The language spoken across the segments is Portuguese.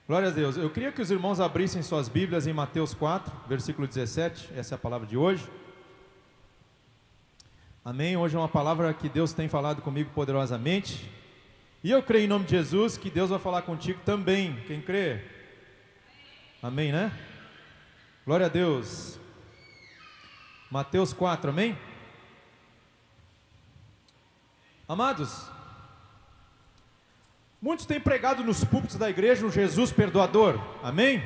Glória a Deus. Eu queria que os irmãos abrissem suas Bíblias em Mateus 4, versículo 17. Essa é a palavra de hoje. Amém? Hoje é uma palavra que Deus tem falado comigo poderosamente. E eu creio em nome de Jesus que Deus vai falar contigo também. Quem crê? Amém, né? Glória a Deus. Mateus 4, amém? Amados, muitos têm pregado nos púlpitos da igreja um Jesus perdoador, amém?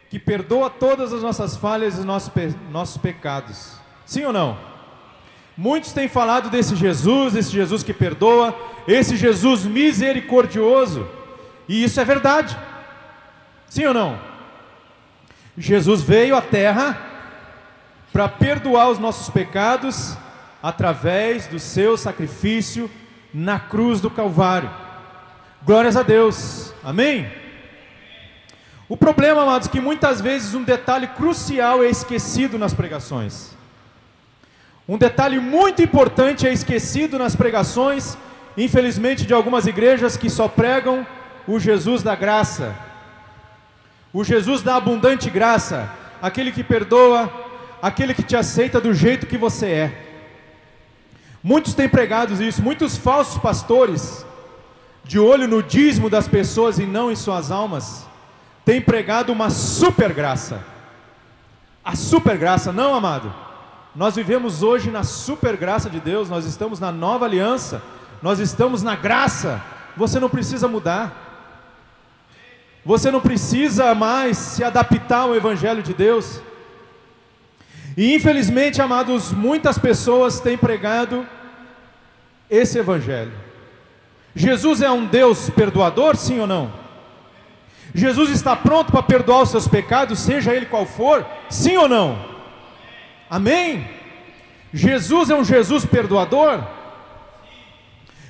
Que perdoa todas as nossas falhas e nossos pecados, sim ou não? Muitos têm falado desse Jesus que perdoa, esse Jesus misericordioso, e isso é verdade, sim ou não? Jesus veio à terra para perdoar os nossos pecados através do seu sacrifício na cruz do Calvário. Glórias a Deus, amém? O problema, amados, é que muitas vezes um detalhe crucial é esquecido nas pregações. Um detalhe muito importante é esquecido nas pregações, infelizmente, de algumas igrejas que só pregam o Jesus da graça, o Jesus da abundante graça, aquele que perdoa, aquele que te aceita do jeito que você é. Muitos têm pregado isso, muitos falsos pastores, de olho no dízimo das pessoas e não em suas almas, têm pregado uma super graça. A super graça, não, amado? Nós vivemos hoje na super graça de Deus, nós estamos na nova aliança, nós estamos na graça. Você não precisa mudar, você não precisa mais se adaptar ao Evangelho de Deus. E infelizmente, amados, muitas pessoas têm pregado esse Evangelho. Jesus é um Deus perdoador, sim ou não? Jesus está pronto para perdoar os seus pecados, seja ele qual for, sim ou não? Amém? Jesus é um Jesus perdoador?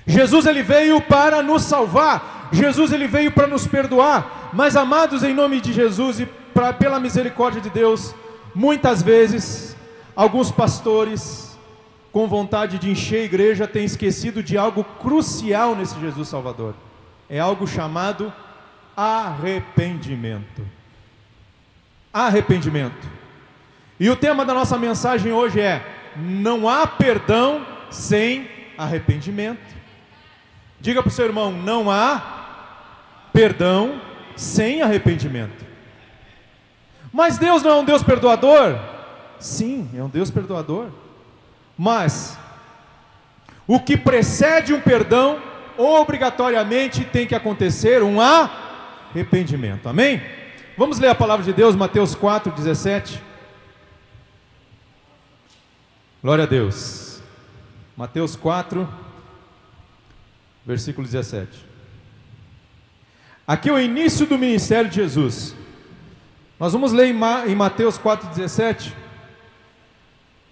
Jesus ele veio para nos salvar, Jesus ele veio para nos perdoar, mas amados, em nome de Jesus e pela misericórdia de Deus, muitas vezes, alguns pastores, com vontade de encher a igreja, têm esquecido de algo crucial nesse Jesus Salvador. É algo chamado arrependimento. Arrependimento. E o tema da nossa mensagem hoje é: não há perdão sem arrependimento. Diga para o seu irmão: não há perdão sem arrependimento. Mas Deus não é um Deus perdoador? Sim, é um Deus perdoador. Mas o que precede um perdão, obrigatoriamente tem que acontecer um arrependimento. Amém? Vamos ler a palavra de Deus, Mateus 4, 17. Glória a Deus. Mateus 4, versículo 17. Aqui é o início do ministério de Jesus. Nós vamos ler em Mateus 4, 17.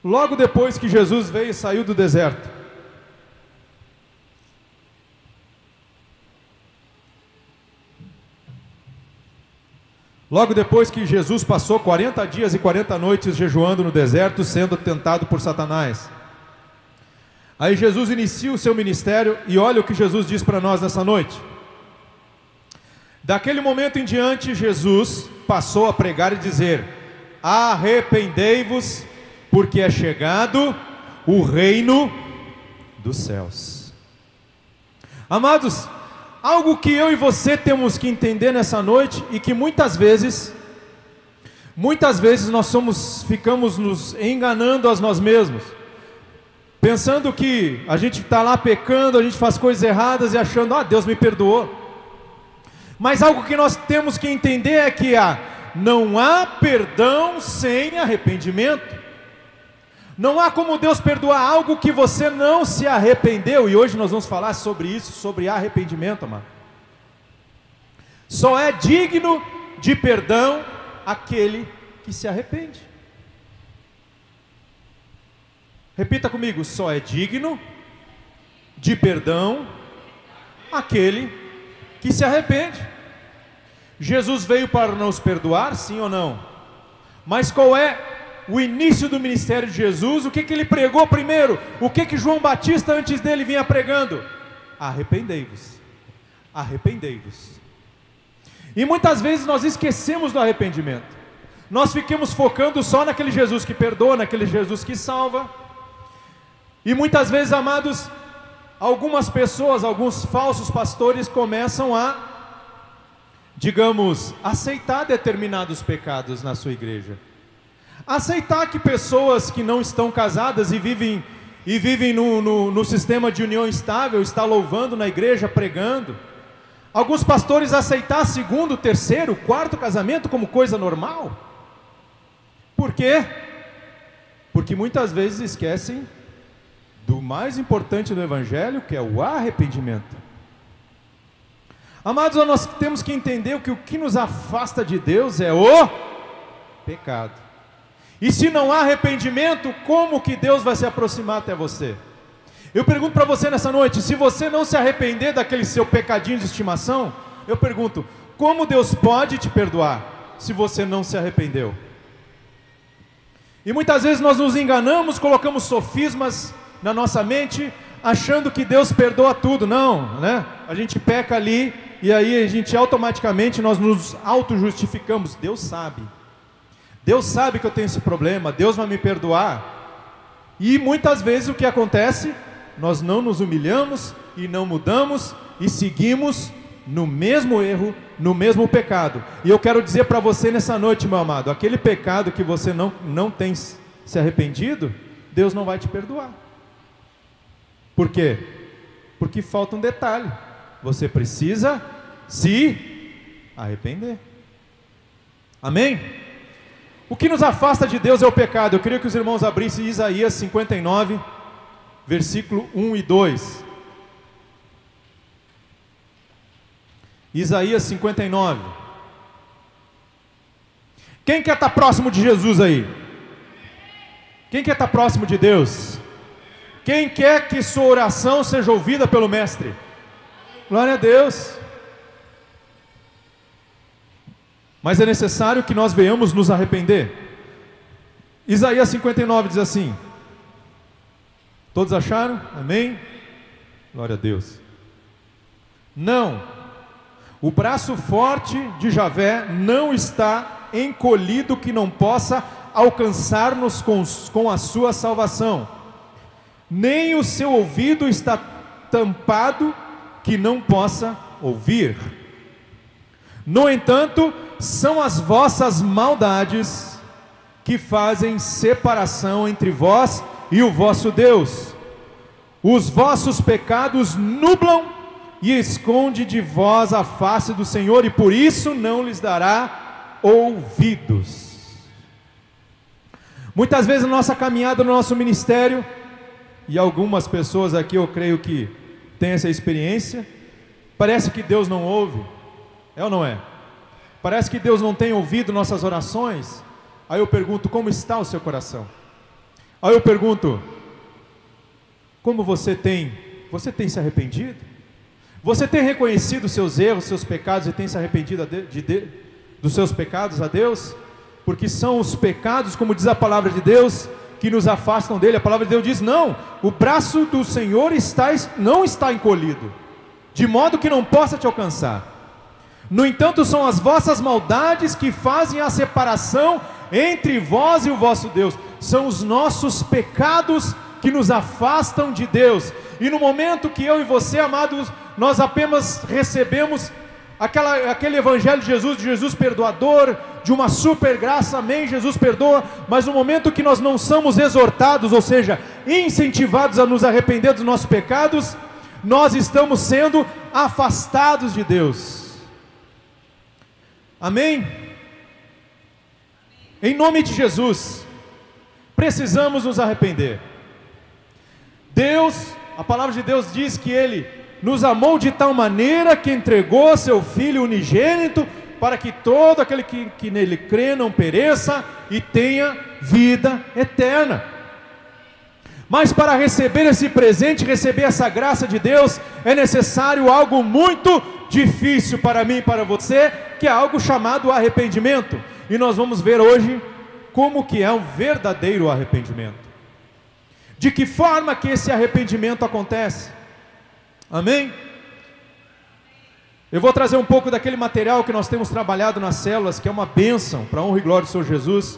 Logo depois que Jesus veio e saiu do deserto. Logo depois que Jesus passou 40 dias e 40 noites jejuando no deserto, sendo tentado por Satanás. Aí Jesus inicia o seu ministério e olha o que Jesus diz para nós nessa noite. Daquele momento em diante, Jesus passou a pregar e dizer: arrependei-vos, porque é chegado o reino dos céus. Amados, algo que eu e você temos que entender nessa noite, e que muitas vezes nós ficamos nos enganando a nós mesmos, pensando que a gente está lá pecando, a gente faz coisas erradas e achando: Deus me perdoou. Mas algo que nós temos que entender é que não há perdão sem arrependimento. Não há como Deus perdoar algo que você não se arrependeu. E hoje nós vamos falar sobre isso, sobre arrependimento, amado. Só é digno de perdão aquele que se arrepende. Repita comigo: só é digno de perdão aquele que se arrepende. Jesus veio para nos perdoar, sim ou não? Mas qual é o início do ministério de Jesus? O que ele pregou primeiro? O que João Batista antes dele vinha pregando? Arrependei-vos, arrependei-vos. E muitas vezes nós esquecemos do arrependimento. Nós ficamos focando só naquele Jesus que perdoa, naquele Jesus que salva. E muitas vezes, amados, algumas pessoas, alguns falsos pastores começam a, digamos, aceitar determinados pecados na sua igreja. Aceitar que pessoas que não estão casadas e vivem no sistema de união estável, está louvando na igreja, pregando. Alguns pastores aceitar segundo, terceiro, quarto casamento como coisa normal. Por quê? Porque muitas vezes esquecem do mais importante do Evangelho, que é o arrependimento. Amados, nós temos que entender que o que nos afasta de Deus é o pecado. E se não há arrependimento, como que Deus vai se aproximar até você? Eu pergunto para você nessa noite, se você não se arrepender daquele seu pecadinho de estimação, eu pergunto, como Deus pode te perdoar, se você não se arrependeu? E muitas vezes nós nos enganamos, colocamos sofismas na nossa mente, achando que Deus perdoa tudo. Não, né? A gente peca ali, e aí a gente automaticamente, nós nos auto-justificamos. Deus sabe que eu tenho esse problema, Deus vai me perdoar. E muitas vezes o que acontece? Nós não nos humilhamos e não mudamos e seguimos no mesmo erro, no mesmo pecado. E eu quero dizer para você nessa noite, meu amado, aquele pecado que você não tem se arrependido, Deus não vai te perdoar. Por quê? Porque falta um detalhe: você precisa se arrepender. Amém? O que nos afasta de Deus é o pecado. Eu queria que os irmãos abrissem Isaías 59, versículo 1 e 2. Isaías 59. Quem quer estar próximo de Jesus aí? Quem quer estar próximo de Deus? Quem quer que sua oração seja ouvida pelo Mestre? Glória a Deus. Mas é necessário que nós venhamos nos arrepender. Isaías 59 diz assim. Todos acharam? Amém? Glória a Deus. Não, o braço forte de Javé não está encolhido que não possa alcançar-nos com a sua salvação, nem o seu ouvido está tampado que não possa ouvir. No entanto, são as vossas maldades que fazem separação entre vós e o vosso Deus. Os vossos pecados nublam e esconde de vós a face do Senhor, e por isso não lhes dará ouvidos. Muitas vezes na nossa caminhada, no nosso ministério, e algumas pessoas aqui eu creio que têm essa experiência, parece que Deus não ouve, é ou não é? Parece que Deus não tem ouvido nossas orações. Aí eu pergunto, como está o seu coração? Aí eu pergunto, como você tem se arrependido? Você tem reconhecido os seus erros, seus pecados, e tem se arrependido dos seus pecados a Deus? Porque são os pecados, como diz a palavra de Deus, que nos afastam dele. A palavra de Deus diz, não, o braço do Senhor não está encolhido, de modo que não possa te alcançar. No entanto, são as vossas maldades que fazem a separação entre vós e o vosso Deus. São os nossos pecados que nos afastam de Deus. E no momento que eu e você, amados, nós apenas recebemos aquele evangelho de Jesus perdoador, de uma super graça, amém, Jesus perdoa, mas no momento que nós não somos exortados, ou seja, incentivados a nos arrepender dos nossos pecados, nós estamos sendo afastados de Deus. Amém? Em nome de Jesus, precisamos nos arrepender. Deus, a palavra de Deus diz que Ele nos amou de tal maneira que entregou seu Filho unigênito, para que todo aquele que nele crê não pereça e tenha vida eterna. Mas para receber esse presente, receber essa graça de Deus, é necessário algo muito difícil para mim e para você, que é algo chamado arrependimento. E nós vamos ver hoje como que é um verdadeiro arrependimento. De que forma que esse arrependimento acontece? Amém? Eu vou trazer um pouco daquele material que nós temos trabalhado nas células, que é uma bênção, para a honra e glória do Senhor Jesus.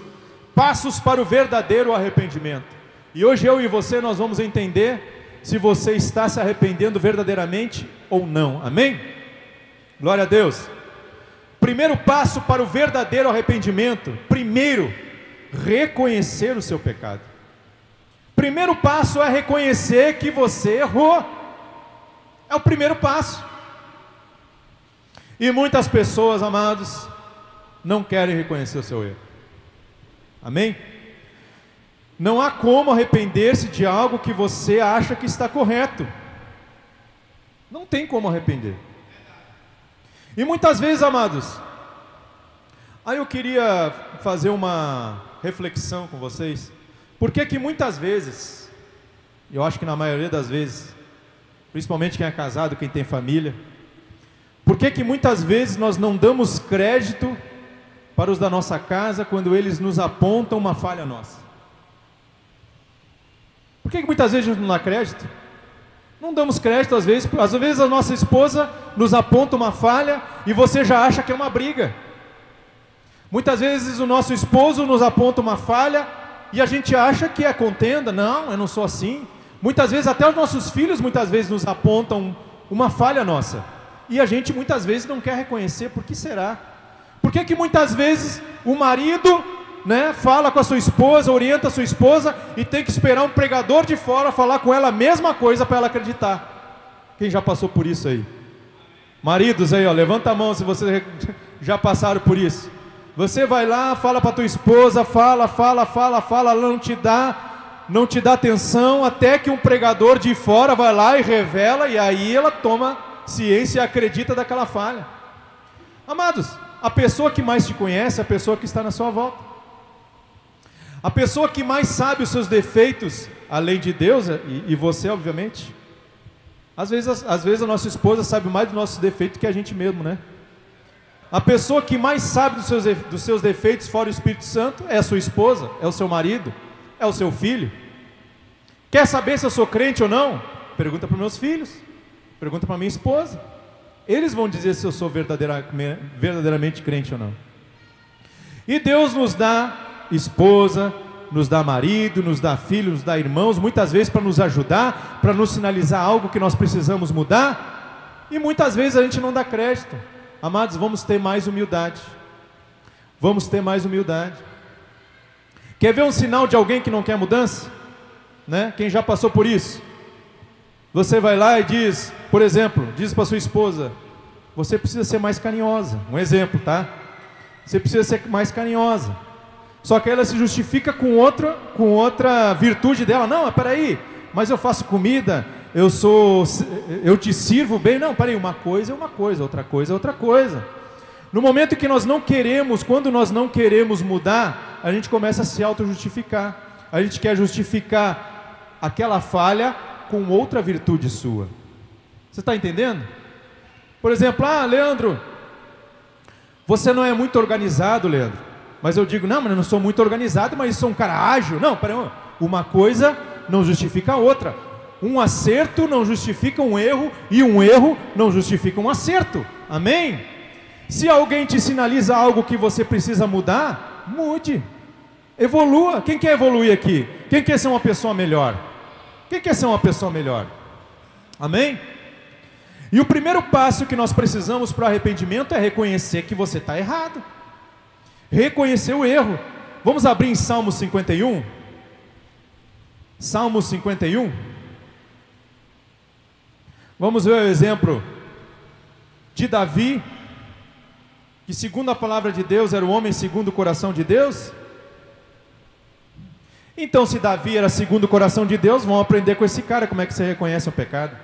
Passos para o verdadeiro arrependimento. E hoje eu e você, nós vamos entender se você está se arrependendo verdadeiramente ou não. Amém? Glória a Deus. Primeiro passo para o verdadeiro arrependimento. Primeiro, reconhecer o seu pecado. Primeiro passo é reconhecer que você errou. É o primeiro passo. E muitas pessoas, amados, não querem reconhecer o seu erro. Amém? Não há como arrepender-se de algo que você acha que está correto. Não tem como arrepender. E muitas vezes, amados, aí eu queria fazer uma reflexão com vocês. Por que que muitas vezes, eu acho que na maioria das vezes, principalmente quem é casado, quem tem família, por que que muitas vezes nós não damos crédito para os da nossa casa quando eles nos apontam uma falha nossa? Por que muitas vezes a gente não dá crédito? Não damos crédito às vezes a nossa esposa nos aponta uma falha e você já acha que é uma briga. Muitas vezes o nosso esposo nos aponta uma falha e a gente acha que é contenda. Não, eu não sou assim. Muitas vezes até os nossos filhos muitas vezes nos apontam uma falha nossa. E a gente muitas vezes não quer reconhecer. Por que será? Por que que muitas vezes o marido, fala com a sua esposa, orienta a sua esposa e tem que esperar um pregador de fora falar com ela a mesma coisa para ela acreditar? Quem já passou por isso aí? Maridos aí, levanta a mão se vocês já passaram por isso. Você vai lá, fala para tua esposa, fala, ela não te dá atenção, até que um pregador de fora vai lá e revela, e aí ela toma ciência e acredita daquela falha. Amados, a pessoa que mais te conhece é a pessoa que está na sua volta. A pessoa que mais sabe os seus defeitos, além de Deus e você, obviamente. Às vezes a nossa esposa sabe mais dos nossos defeitos que a gente mesmo, né? A pessoa que mais sabe dos seus defeitos, fora o Espírito Santo, é a sua esposa, é o seu marido, é o seu filho. Quer saber se eu sou crente ou não? Pergunta para meus filhos, pergunta para minha esposa. Eles vão dizer se eu sou verdadeiramente crente ou não. E Deus nos dá esposa, nos dá marido, nos dá filho, nos dá irmãos, muitas vezes para nos ajudar, para nos sinalizar algo que nós precisamos mudar, e muitas vezes a gente não dá crédito. Amados, vamos ter mais humildade. Vamos ter mais humildade. Quer ver um sinal de alguém que não quer mudança? Quem já passou por isso? Você vai lá e diz, por exemplo, diz para sua esposa: você precisa ser mais carinhosa. Um exemplo, tá? Você precisa ser mais carinhosa. Só que ela se justifica com outra virtude dela. Não, peraí, mas eu faço comida, eu te sirvo bem. Não, peraí, uma coisa é uma coisa, outra coisa é outra coisa. No momento que quando nós não queremos mudar, a gente começa a se auto-justificar. A gente quer justificar aquela falha com outra virtude sua. Você está entendendo? Por exemplo, Leandro, você não é muito organizado, Leandro. Mas eu digo, não, mas eu não sou muito organizado, mas sou um cara ágil. Não, peraí, uma coisa não justifica a outra. Um acerto não justifica um erro, e um erro não justifica um acerto. Amém? Se alguém te sinaliza algo que você precisa mudar, mude, evolua. Quem quer evoluir aqui? Quem quer ser uma pessoa melhor? Quem quer ser uma pessoa melhor? Amém? E o primeiro passo que nós precisamos para o arrependimento é reconhecer que você está errado. Reconhecer o erro. Vamos abrir em Salmo 51. Salmo 51. Vamos ver o exemplo de Davi, que segundo a palavra de Deus era o homem segundo o coração de Deus. Então, se Davi era segundo o coração de Deus, vamos aprender com esse cara como é que você reconhece o pecado.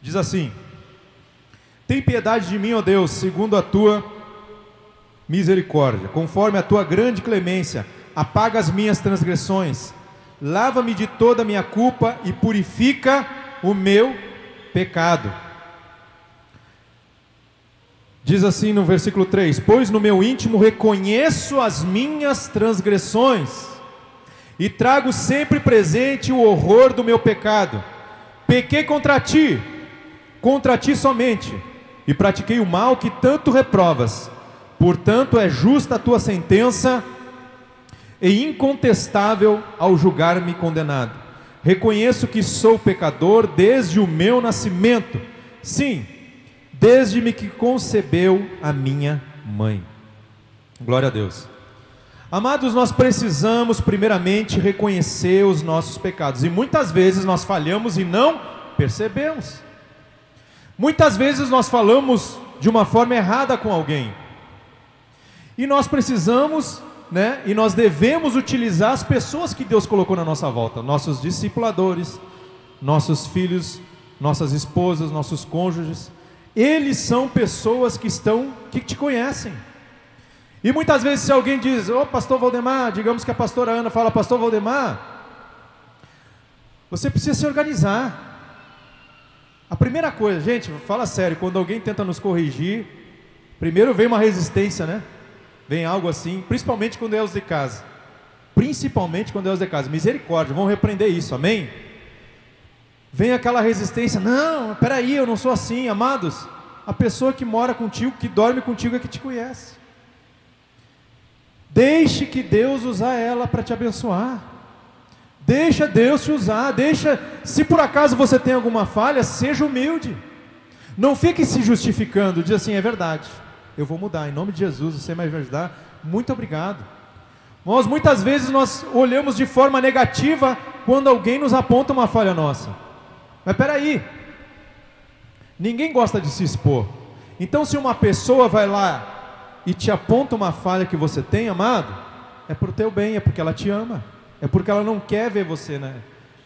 Diz assim: tem piedade de mim, ó Deus, segundo a tua misericórdia, conforme a tua grande clemência, apaga as minhas transgressões, lava-me de toda a minha culpa e purifica o meu pecado. Diz assim no versículo 3: pois no meu íntimo reconheço as minhas transgressões, e trago sempre presente o horror do meu pecado. Pequei contra ti somente, e pratiquei o mal que tanto reprovas. Portanto, é justa a tua sentença e incontestável ao julgar-me condenado. Reconheço que sou pecador desde o meu nascimento, sim, desde me que concebeu a minha mãe. Glória a Deus. Amados, nós precisamos primeiramente reconhecer os nossos pecados, e muitas vezes nós falhamos e não percebemos. Muitas vezes nós falamos de uma forma errada com alguém, e nós precisamos, e nós devemos utilizar as pessoas que Deus colocou na nossa volta, nossos discipuladores, nossos filhos, nossas esposas, nossos cônjuges. Eles são pessoas que te conhecem. E muitas vezes se alguém diz: ô pastor Valdemar, digamos que a pastora Ana fala: pastor Valdemar, você precisa se organizar. A primeira coisa, gente, fala sério, quando alguém tenta nos corrigir, primeiro vem uma resistência, né? Vem algo assim, principalmente quando é os de casa. Principalmente quando é os de casa. Misericórdia, vamos repreender isso, amém? Vem aquela resistência: não, peraí, eu não sou assim. Amados, a pessoa que mora contigo, que dorme contigo, é que te conhece. Deixe que Deus usar ela para te abençoar. Deixa Deus te usar. Se por acaso você tem alguma falha, seja humilde. Não fique se justificando. Diz assim: é verdade, eu vou mudar, em nome de Jesus, você vai me ajudar, muito obrigado. Muitas vezes nós olhamos de forma negativa quando alguém nos aponta uma falha nossa. Mas peraí, ninguém gosta de se expor. Então se uma pessoa vai lá e te aponta uma falha que você tem, amado, é para o teu bem, é porque ela te ama, é porque ela não quer ver você,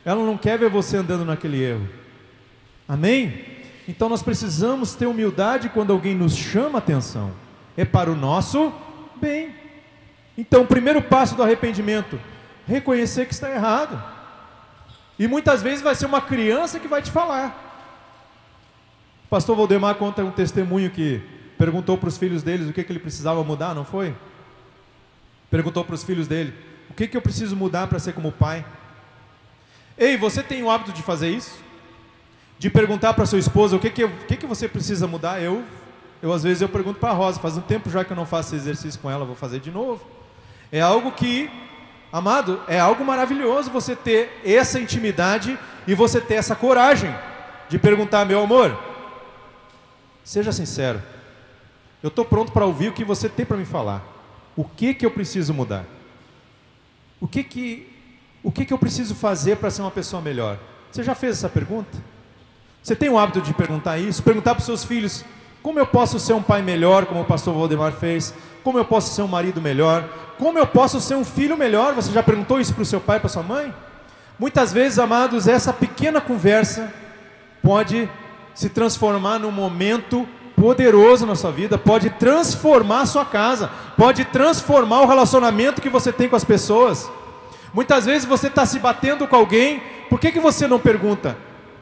ela não quer ver você andando naquele erro. Amém? Então nós precisamos ter humildade quando alguém nos chama a atenção, é para o nosso bem. Então o primeiro passo do arrependimento, reconhecer que está errado. E muitas vezes vai ser uma criança que vai te falar. O pastor Valdemar conta um testemunho que perguntou para os filhos deles o que ele precisava mudar, não foi? Perguntou para os filhos dele: o que eu preciso mudar para ser como pai? Ei, você tem o hábito de fazer isso? De perguntar para sua esposa o que você precisa mudar? Às vezes eu pergunto para a Rosa, faz um tempo já que eu não faço esse exercício com ela, vou fazer de novo. É algo que, amado, é algo maravilhoso você ter essa intimidade e você ter essa coragem de perguntar: meu amor, seja sincero, eu estou pronto para ouvir o que você tem para me falar. O que eu preciso mudar? O que eu preciso fazer para ser uma pessoa melhor? Você já fez essa pergunta? Você tem o hábito de perguntar isso? Perguntar para os seus filhos: como eu posso ser um pai melhor, como o pastor Valdemar fez? Como eu posso ser um marido melhor? Como eu posso ser um filho melhor? Você já perguntou isso para o seu pai, para a sua mãe? Muitas vezes, amados, essa pequena conversa pode se transformar num momento poderoso na sua vida, pode transformar a sua casa, pode transformar o relacionamento que você tem com as pessoas. Muitas vezes você está se batendo com alguém, por que você não pergunta: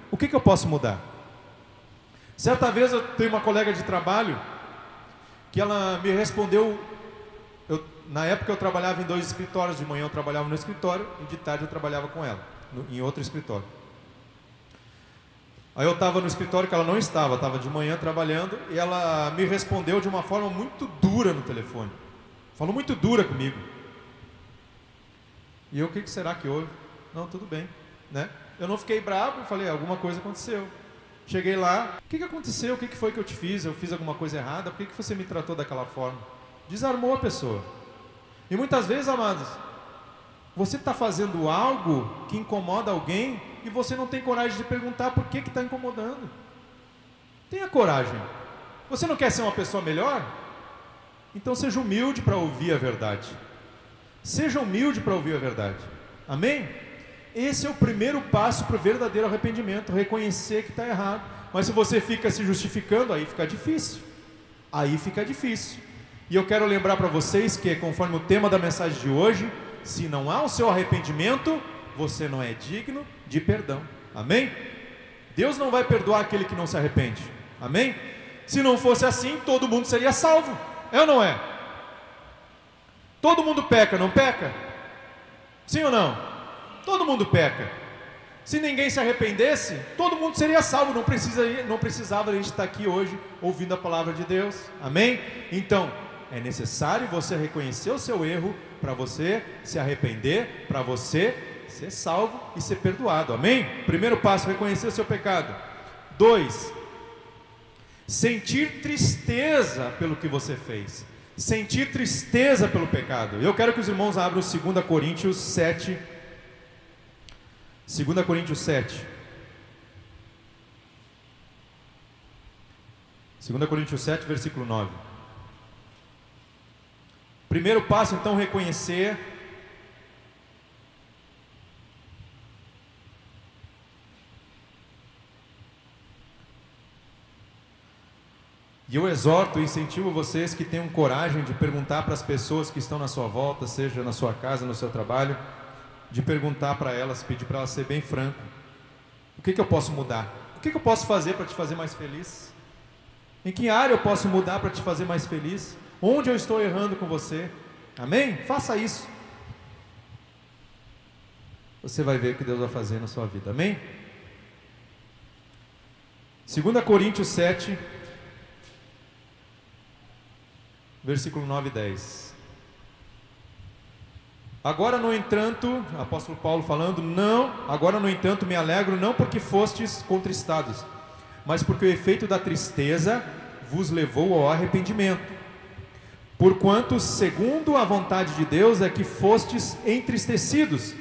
o que eu posso mudar? Certa vez eu tenho uma colega de trabalho que ela me respondeu. Na época eu trabalhava em 2 escritórios, de manhã eu trabalhava no escritório e de tarde eu trabalhava com ela, em outro escritório. Aí eu estava no escritório que ela não estava de manhã trabalhando, e ela me respondeu de uma forma muito dura no telefone. Falou muito dura comigo. E eu: o que será que houve? Não, tudo bem, né? Eu não fiquei bravo, falei: alguma coisa aconteceu. Cheguei lá: o que aconteceu? O que foi que eu te fiz? Eu fiz alguma coisa errada? Por que você me tratou daquela forma? Desarmou a pessoa. E muitas vezes, amados, você está fazendo algo que incomoda alguém e você não tem coragem de perguntar por que está incomodando. Tenha coragem. Você não quer ser uma pessoa melhor? Então seja humilde para ouvir a verdade. Seja humilde para ouvir a verdade. Amém? Esse é o primeiro passo para o verdadeiro arrependimento, reconhecer que está errado. Mas se você fica se justificando, aí fica difícil. E eu quero lembrar para vocês que, conforme o tema da mensagem de hoje, se não há o seu arrependimento, você não é digno de perdão. Amém? Deus não vai perdoar aquele que não se arrepende. Amém? Se não fosse assim, todo mundo seria salvo. É ou não é? Todo mundo peca, não peca? Sim ou não? Todo mundo peca. Se ninguém se arrependesse, todo mundo seria salvo. Não precisava a gente estar aqui hoje ouvindo a palavra de Deus. Amém? Então, é necessário você reconhecer o seu erro para você se arrepender, para você ser salvo e ser perdoado. Amém? Primeiro passo, reconhecer o seu pecado. 2, sentir tristeza pelo que você fez. Sentir tristeza pelo pecado. Eu quero que os irmãos abram 2 Coríntios 7. 2 Coríntios 7. 2 Coríntios 7, versículo 9. Primeiro passo, então, reconhecer. E eu exorto e incentivo vocês que tenham coragem de perguntar para as pessoas que estão na sua volta, seja na sua casa, no seu trabalho, de perguntar para elas, pedir para elas ser bem franco. O que eu posso mudar? O que eu posso fazer para te fazer mais feliz? Em que área eu posso mudar para te fazer mais feliz? Onde eu estou errando com você? Amém? Faça isso. Você vai ver o que Deus vai fazer na sua vida. Amém? 2 Coríntios 7, versículo 9 e 10. Agora, no entanto, apóstolo Paulo falando, agora, no entanto, me alegro, não porque fostes contristados, mas porque o efeito da tristeza vos levou ao arrependimento. Porquanto, segundo a vontade de Deus, é que fostes entristecidos,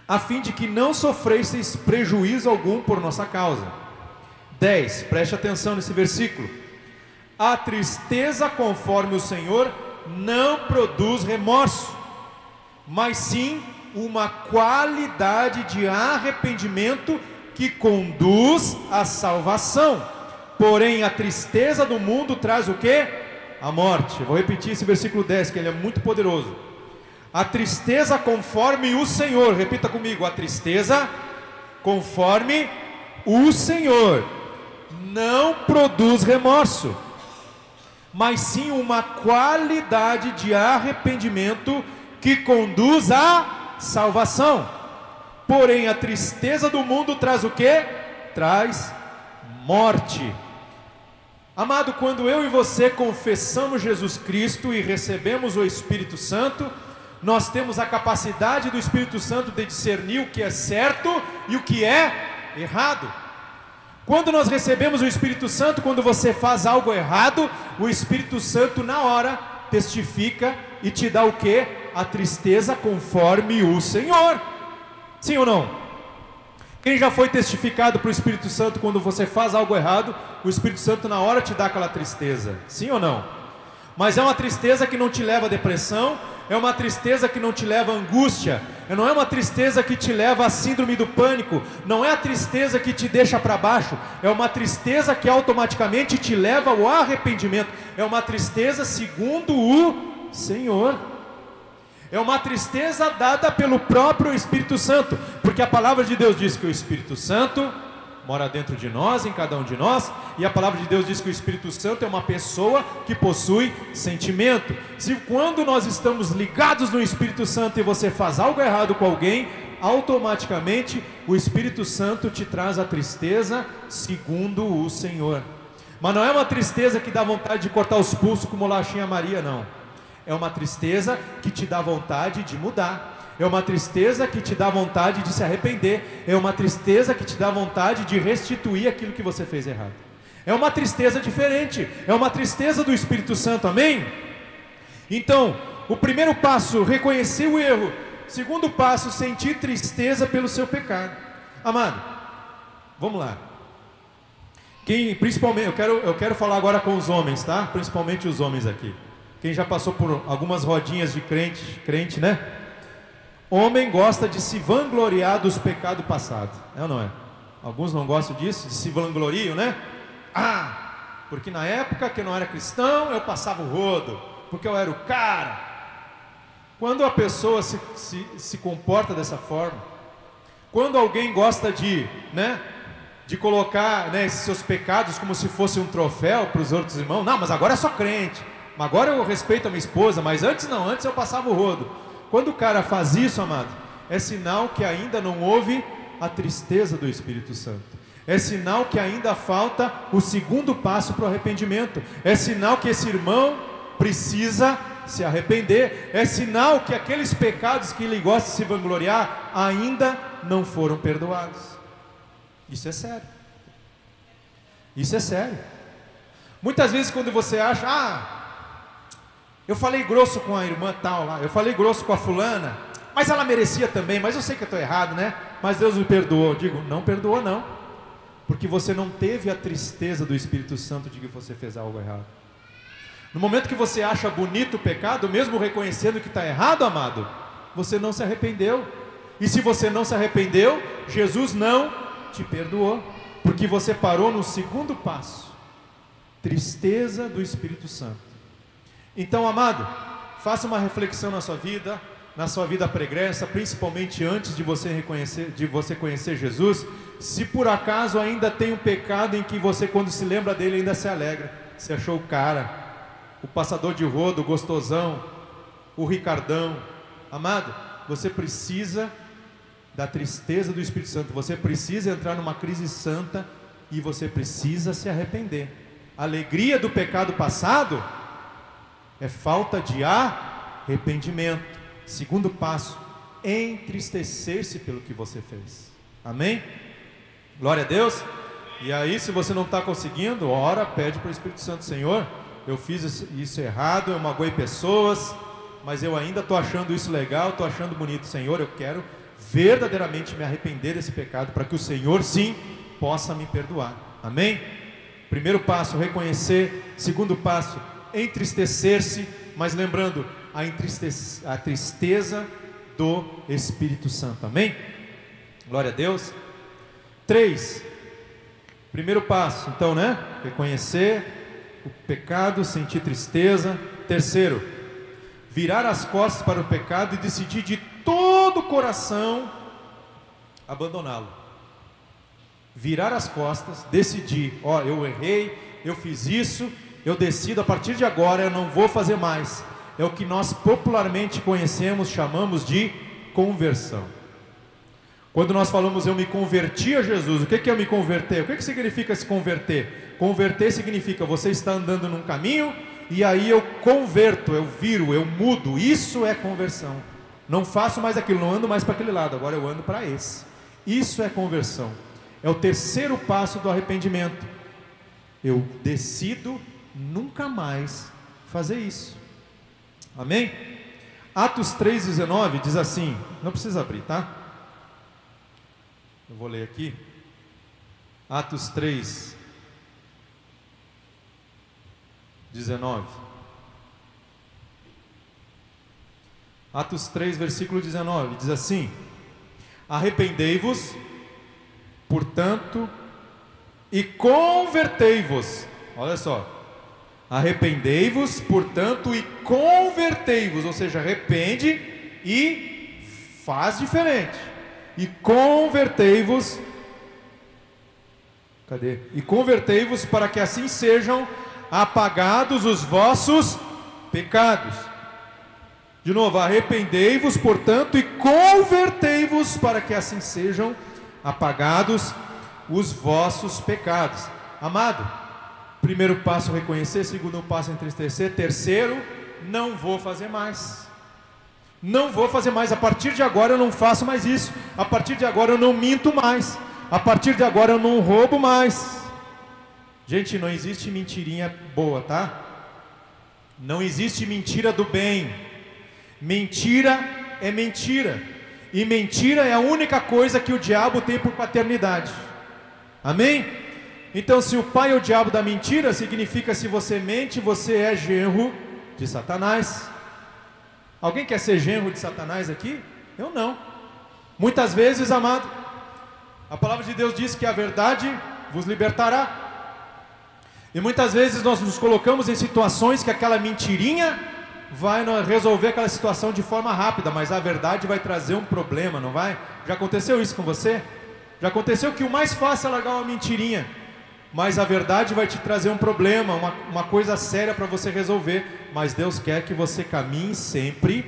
a fim de que não sofresseis prejuízo algum por nossa causa. 10, preste atenção nesse versículo. A tristeza conforme o Senhor não produz remorso, mas sim uma qualidade de arrependimento que conduz à salvação. Porém, a tristeza do mundo traz o quê? A morte. Eu vou repetir esse versículo 10, que ele é muito poderoso. A tristeza conforme o Senhor, repita comigo, a tristeza conforme o Senhor não produz remorso, mas sim uma qualidade de arrependimento que conduz à salvação. Porém, a tristeza do mundo traz o quê? Traz morte. Amado, quando eu e você confessamos Jesus Cristo e recebemos o Espírito Santo, nós temos a capacidade do Espírito Santo de discernir o que é certo e o que é errado. Quando nós recebemos o Espírito Santo, quando você faz algo errado, o Espírito Santo na hora testifica e te dá o que? A tristeza conforme o Senhor. Sim ou não? Quem já foi testificado para o Espírito Santo quando você faz algo errado, o Espírito Santo na hora te dá aquela tristeza. Sim ou não? Mas é uma tristeza que não te leva a depressão, é uma tristeza que não te leva a angústia, não é uma tristeza que te leva a síndrome do pânico, não é a tristeza que te deixa para baixo, é uma tristeza que automaticamente te leva ao arrependimento, é uma tristeza segundo o Senhor, é uma tristeza dada pelo próprio Espírito Santo, porque a palavra de Deus diz que o Espírito Santo mora dentro de nós, em cada um de nós, e a palavra de Deus diz que o Espírito Santo é uma pessoa que possui sentimento. Se quando nós estamos ligados no Espírito Santo e você faz algo errado com alguém, automaticamente o Espírito Santo te traz a tristeza segundo o Senhor. Mas não é uma tristeza que dá vontade de cortar os pulsos como Laxinha Maria, não. É uma tristeza que te dá vontade de mudar. É uma tristeza que te dá vontade de se arrepender. É uma tristeza que te dá vontade de restituir aquilo que você fez errado. É uma tristeza diferente. É uma tristeza do Espírito Santo, amém? Então, o primeiro passo, reconhecer o erro. Segundo passo, sentir tristeza pelo seu pecado. Amado, vamos lá. Principalmente, eu quero falar agora com os homens, tá? Principalmente os homens aqui. Quem já passou por algumas rodinhas de crente, né? Homem gosta de se vangloriar dos pecados passados, é ou não é? Alguns não gostam disso, de se vangloriam, né? Porque na época que eu não era cristão, eu passava o rodo, porque eu era o cara. Quando a pessoa se comporta dessa forma, quando alguém gosta de colocar, né, esses seus pecados como se fosse um troféu para os outros irmãos, não, mas agora eu sou crente, agora eu respeito a minha esposa, mas antes não, antes eu passava o rodo. Quando o cara faz isso, amado, é sinal que ainda não houve a tristeza do Espírito Santo. É sinal que ainda falta o segundo passo para o arrependimento. É sinal que esse irmão precisa se arrepender. É sinal que aqueles pecados que ele gosta de se vangloriar ainda não foram perdoados. Isso é sério. Isso é sério. Muitas vezes quando você acha, eu falei grosso com a irmã tal lá, eu falei grosso com a fulana, mas ela merecia também, mas eu sei que eu estou errado, né? Mas Deus me perdoou. Eu digo, não perdoou não, porque você não teve a tristeza do Espírito Santo de que você fez algo errado. No momento que você acha bonito o pecado, mesmo reconhecendo que está errado, amado, você não se arrependeu. E se você não se arrependeu, Jesus não te perdoou, porque você parou no segundo passo, tristeza do Espírito Santo. Então, amado, faça uma reflexão na sua vida pregressa, principalmente antes de você conhecer Jesus. Se por acaso ainda tem um pecado em que você, quando se lembra dele, ainda se alegra. Você achou o cara, o passador de rodo, o gostosão, o Ricardão. Amado, você precisa da tristeza do Espírito Santo. Você precisa entrar numa crise santa e você precisa se arrepender. A alegria do pecado passado é falta de arrependimento. Segundo passo, entristecer-se pelo que você fez. Amém? Glória a Deus. E aí, se você não está conseguindo, ora, pede para o Espírito Santo: Senhor, eu fiz isso errado, eu magoei pessoas, mas eu ainda estou achando isso legal, estou achando bonito. Senhor, eu quero verdadeiramente me arrepender desse pecado, para que o Senhor sim possa me perdoar. Amém? Primeiro passo, reconhecer. Segundo passo, entristecer-se, mas lembrando, a tristeza do Espírito Santo. Amém? Glória a Deus. 3, primeiro passo, então, né? Reconhecer o pecado, sentir tristeza. Terceiro, virar as costas para o pecado e decidir de todo o coração abandoná-lo. Virar as costas, decidir, eu errei, eu fiz isso, eu decido, a partir de agora eu não vou fazer mais. É o que nós popularmente conhecemos, chamamos de conversão. Quando nós falamos eu me converti a Jesus, o que é eu me converter? O que significa se converter? Converter significa você está andando num caminho e aí eu converto, eu viro, eu mudo. Isso é conversão. Não faço mais aquilo, não ando mais para aquele lado, agora eu ando para esse. Isso é conversão. É o terceiro passo do arrependimento. Eu decido nunca mais fazer isso. Amém? Atos 3,19 diz assim, não precisa abrir, tá? Eu vou ler aqui. Atos 3:19. Atos 3, versículo 19, diz assim: arrependei-vos, portanto, e convertei-vos. Olha só. Arrependei-vos, portanto, e convertei-vos. Ou seja, arrepende e faz diferente. E convertei-vos. Cadê? E convertei-vos para que assim sejam apagados os vossos pecados. De novo, arrependei-vos, portanto, e convertei-vos para que assim sejam apagados os vossos pecados. Amado, primeiro passo, reconhecer. Segundo passo, entristecer. Terceiro, não vou fazer mais. Não vou fazer mais. A partir de agora eu não faço mais isso. A partir de agora eu não minto mais. A partir de agora eu não roubo mais. Gente, não existe mentirinha boa, tá? Não existe mentira do bem. Mentira é mentira. E mentira é a única coisa que o diabo tem por paternidade. Amém? Então, se o pai é o diabo da mentira, significa se você mente, você é genro de Satanás. Alguém quer ser genro de Satanás aqui? Eu não. Muitas vezes, amado, a palavra de Deus diz que a verdade vos libertará. E muitas vezes nós nos colocamos em situações que aquela mentirinha vai resolver aquela situação de forma rápida, mas a verdade vai trazer um problema, não vai? Já aconteceu isso com você? Já aconteceu que o mais fácil é largar uma mentirinha, mas a verdade vai te trazer um problema, uma coisa séria para você resolver. Mas Deus quer que você caminhe sempre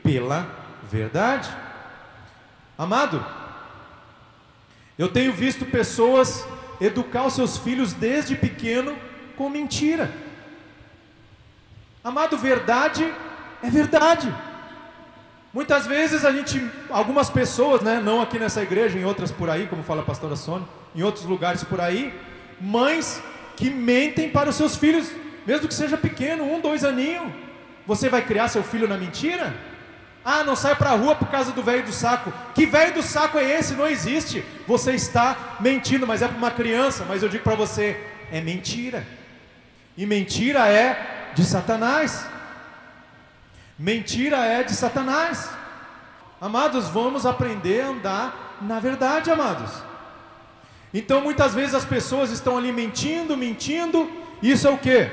pela verdade. Amado, eu tenho visto pessoas educar os seus filhos desde pequeno com mentira. Amado, verdade é verdade. Muitas vezes algumas pessoas, né, não aqui nessa igreja, em outras por aí, como fala a pastora Sônia, em outros lugares por aí, mães que mentem para os seus filhos, mesmo que seja pequeno, 1, 2 aninhos. Você vai criar seu filho na mentira? Ah, não sai para a rua por causa do velho do saco. Que velho do saco é esse? Não existe. Você está mentindo, mas é para uma criança. Mas eu digo para você, é mentira. E mentira é de Satanás. Mentira é de Satanás. Amados, vamos aprender a andar na verdade, amados. Então muitas vezes as pessoas estão ali mentindo. Isso é o quê?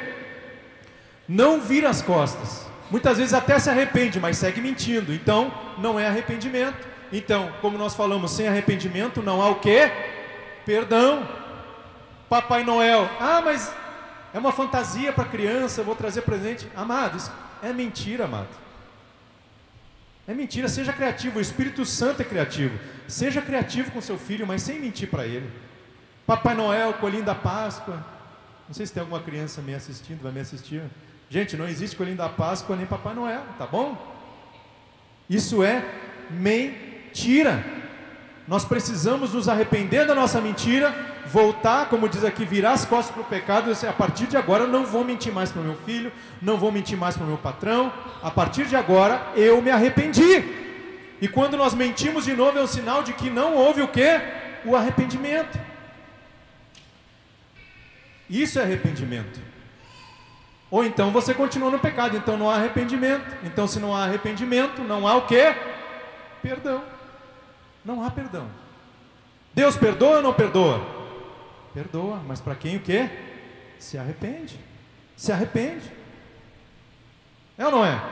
Não vira as costas. Muitas vezes até se arrepende, mas segue mentindo. Então não é arrependimento. Então, como nós falamos, sem arrependimento não há o quê? Perdão. Papai Noel, mas é uma fantasia para criança, eu vou trazer presente. Amado, isso é mentira, amado. É mentira. Seja criativo, o Espírito Santo é criativo. Seja criativo com seu filho, mas sem mentir para ele. Papai Noel, coelhinho da Páscoa. Não sei se tem alguma criança me assistindo, vai me assistir. Gente, não existe coelhinho da Páscoa nem Papai Noel, tá bom? Isso é mentira. Nós precisamos nos arrepender da nossa mentira, voltar, como diz aqui, virar as costas para o pecado. A partir de agora eu não vou mentir mais para o meu filho, não vou mentir mais para o meu patrão. A partir de agora eu me arrependi. E quando nós mentimos de novo é um sinal de que não houve o quê? O arrependimento. Isso é arrependimento. Ou então você continua no pecado, então não há arrependimento. Então se não há arrependimento, não há o quê? Perdão. Não há perdão. Deus perdoa ou não perdoa? Perdoa, mas para quem o quê? Se arrepende. Se arrepende. É ou não é?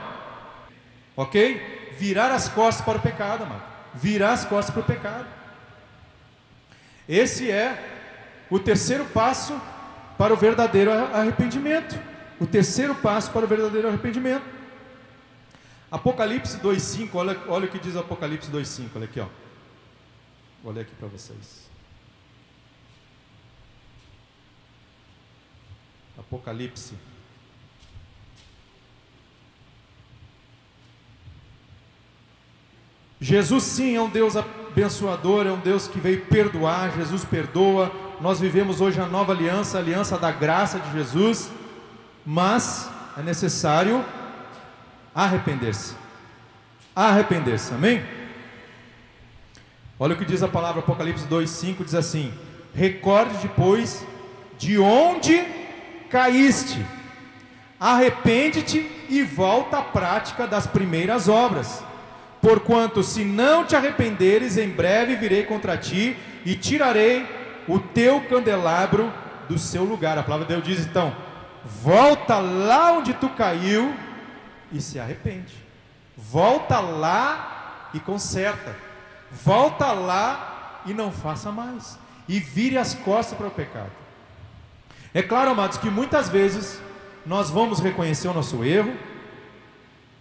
Ok? Virar as costas para o pecado, amado. Virar as costas para o pecado. Esse é o terceiro passo para o verdadeiro arrependimento. O terceiro passo para o verdadeiro arrependimento. Apocalipse 2:5, olha o que diz Apocalipse 2:5, olha aqui, ó. Vou ler aqui para vocês. Apocalipse. Jesus sim é um Deus abençoador, é um Deus que veio perdoar. Jesus perdoa. Nós vivemos hoje a nova aliança, a aliança da graça de Jesus. Mas é necessário arrepender-se. Arrepender-se, amém? Olha o que diz a palavra, Apocalipse 2:5, diz assim: recorde depois de onde caíste, arrepende-te e volta à prática das primeiras obras. Porquanto se não te arrependeres, em breve virei contra ti e tirarei o teu candelabro do seu lugar. A palavra de Deus diz então: volta lá onde tu caiu e se arrepende. Volta lá e conserta. Volta lá e não faça mais. E vire as costas para o pecado. É claro, amados, que muitas vezes nós vamos reconhecer o nosso erro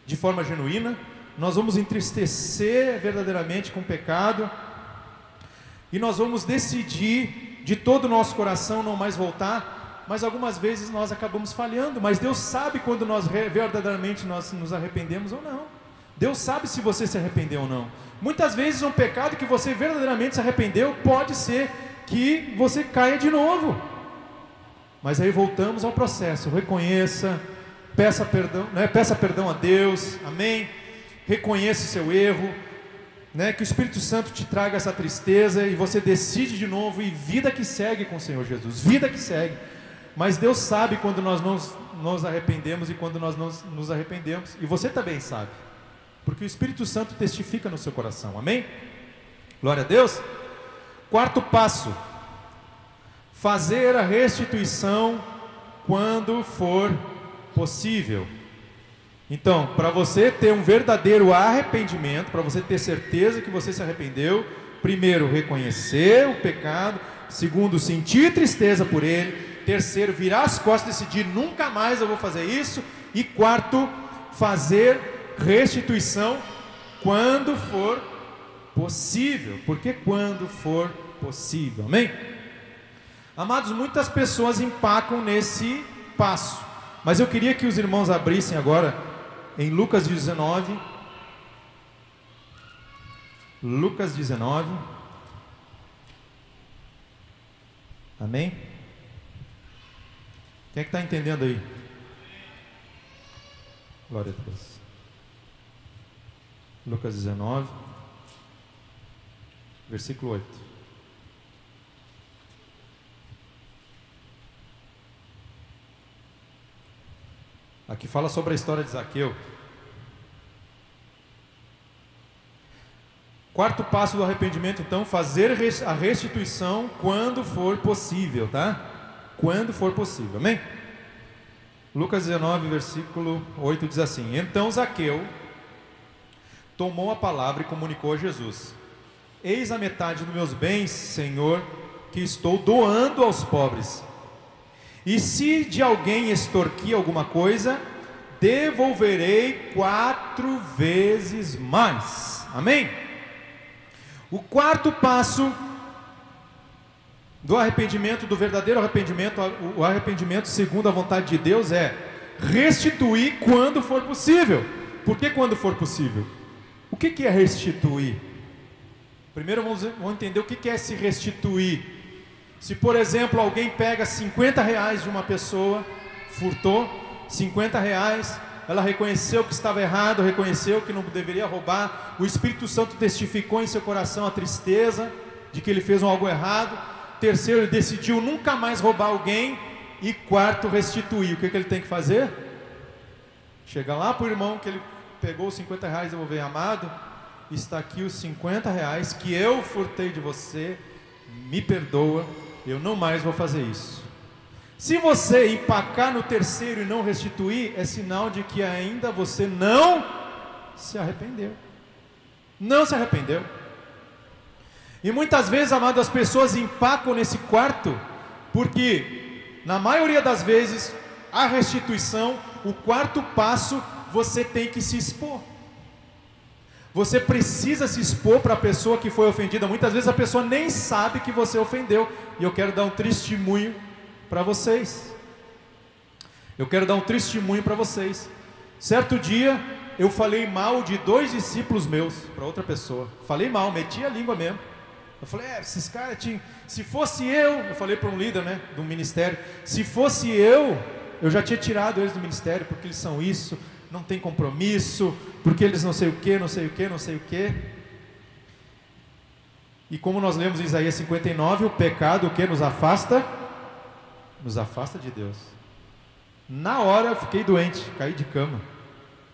de forma genuína. Nós vamos entristecer verdadeiramente com o pecado. E nós vamos decidir de todo o nosso coração não mais voltar. Mas algumas vezes nós acabamos falhando. Mas Deus sabe quando nós verdadeiramente nós nos arrependemos ou não. Deus sabe se você se arrependeu ou não. Muitas vezes um pecado que você verdadeiramente se arrependeu, pode ser que você caia de novo. Mas aí voltamos ao processo. Reconheça, peça perdão, né? Peça perdão a Deus, amém? Reconheça o seu erro, né? Que o Espírito Santo te traga essa tristeza e você decide de novo, e vida que segue com o Senhor Jesus, vida que segue. Mas Deus sabe quando nós nos arrependemos e quando nós não nos arrependemos, e você também sabe, porque o Espírito Santo testifica no seu coração, amém? Glória a Deus. Quarto passo: fazer a restituição quando for possível. Então, para você ter um verdadeiro arrependimento, para você ter certeza que você se arrependeu, primeiro, reconhecer o pecado. Segundo, sentir tristeza por ele. Terceiro, virar as costas e decidir: nunca mais eu vou fazer isso. E quarto, fazer restituição quando for possível. Porque quando for possível, amém? Amados, muitas pessoas empacam nesse passo, mas eu queria que os irmãos abrissem agora em Lucas 19. Lucas 19. Amém? Quem é que está entendendo aí? Glória a Deus. Lucas 19, versículo 8. Aqui fala sobre a história de Zaqueu. Quarto passo do arrependimento, então, fazer a restituição quando for possível, tá? Quando for possível, amém? Lucas 19, versículo 8 diz assim: Então Zaqueu tomou a palavra e comunicou a Jesus: Eis a metade dos meus bens, Senhor, que estou doando aos pobres. E se de alguém extorquir alguma coisa, devolverei 4 vezes mais. Amém? O quarto passo do arrependimento, do verdadeiro arrependimento, o arrependimento segundo a vontade de Deus, é restituir quando for possível. Por que quando for possível? O que é restituir? Primeiro vamos entender o que é se restituir. Se, por exemplo, alguém pega 50 reais de uma pessoa, furtou 50 reais, ela reconheceu que estava errado, reconheceu que não deveria roubar, o Espírito Santo testificou em seu coração a tristeza de que ele fez algo errado. Terceiro, ele decidiu nunca mais roubar alguém. E quarto, restituir. O que ele tem que fazer? Chega lá para o irmão que ele pegou os 50 reais e devolver: amado, está aqui os 50 reais que eu furtei de você, me perdoa, eu não mais vou fazer isso. Se você empacar no terceiro e não restituir, é sinal de que ainda você não se arrependeu. Não se arrependeu. E muitas vezes, amado, as pessoas empacam nesse quarto, porque na maioria das vezes a restituição, o quarto passo, você tem que se expor. Você precisa se expor para a pessoa que foi ofendida. Muitas vezes a pessoa nem sabe que você ofendeu. E eu quero dar um testemunho para vocês. Eu quero dar um testemunho para vocês. Certo dia eu falei mal de 2 discípulos meus para outra pessoa. Falei mal, meti a língua mesmo. Eu falei: esses caras tinham... Se fosse eu falei para um líder, né, do ministério, se fosse eu já tinha tirado eles do ministério, porque eles são isso, não tem compromisso, porque eles não sei o que, não sei o que, não sei o que. E como nós lemos em Isaías 59, o pecado, o que nos afasta? Nos afasta de Deus. Na hora eu fiquei doente, caí de cama.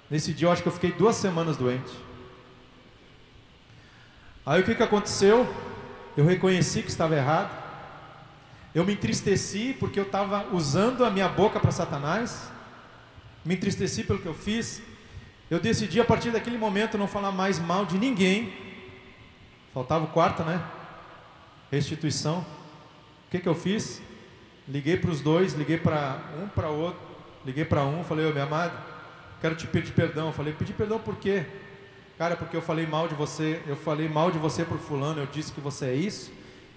Nesse dia eu acho que eu fiquei 2 semanas doente. Aí o que aconteceu? Eu reconheci que estava errado. Eu me entristeci porque eu estava usando a minha boca para Satanás. Me entristeci pelo que eu fiz. Eu decidi a partir daquele momento não falar mais mal de ninguém. Faltava o quarto, né? Restituição. O que eu fiz? Liguei para os dois, liguei para um, para outro. Liguei para um, falei: ô meu amado, quero te pedir perdão. Eu falei: pedir perdão por quê? Cara, porque eu falei mal de você. Eu falei mal de você por fulano. Eu disse que você é isso,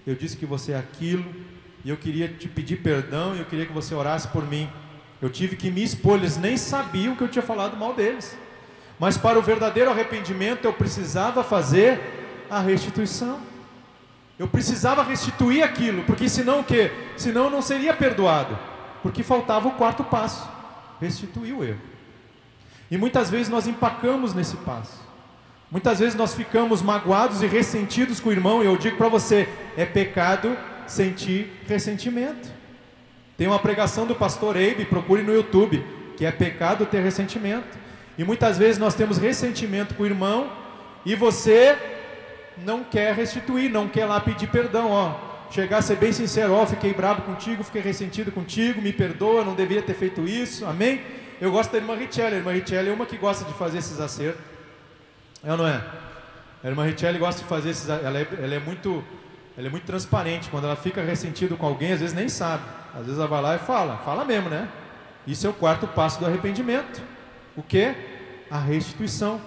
eu disse que você é aquilo, e eu queria te pedir perdão, e eu queria que você orasse por mim. Eu tive que me expor. Eles nem sabiam que eu tinha falado mal deles. Mas para o verdadeiro arrependimento eu precisava fazer a restituição. Eu precisava restituir aquilo, porque senão o quê? Senão eu não seria perdoado, porque faltava o quarto passo: restituir o erro. E muitas vezes nós empacamos nesse passo. Muitas vezes nós ficamos magoados e ressentidos com o irmão. E eu digo para você: é pecado sentir ressentimento. Tem uma pregação do pastor Eibe, procure no YouTube, que é pecado ter ressentimento. E muitas vezes nós temos ressentimento com o irmão e você não quer restituir, não quer lá pedir perdão, chegar a ser bem sincero: fiquei bravo contigo, fiquei ressentido contigo, me perdoa, não deveria ter feito isso, amém? Eu gosto da irmã Richelle. A irmã Richelle é uma que gosta de fazer esses acertos, é ou não é? A irmã Richelle gosta de fazer esses, ela é muito transparente. Quando ela fica ressentida com alguém, às vezes nem sabe, às vezes ela vai lá e fala mesmo, né? Isso é o quarto passo do arrependimento. O que? A restituição.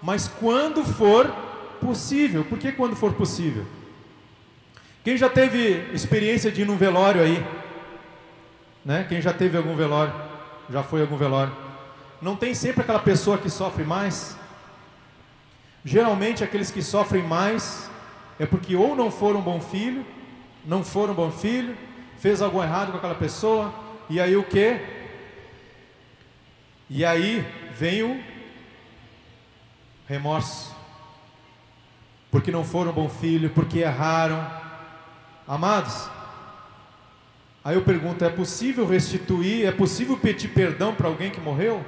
mas quando for possível. Por que quando for possível? Quem já teve experiência de ir num velório aí? Né? Quem já teve algum velório? Já foi a algum velório? Não tem sempre aquela pessoa que sofre mais? Geralmente aqueles que sofrem mais é porque ou não foram bom filho, fez algo errado com aquela pessoa, e aí o quê? E aí vem o remorso, porque não foram bom filho, porque erraram. Amados, aí eu pergunto, é possível restituir, é possível pedir perdão para alguém que morreu?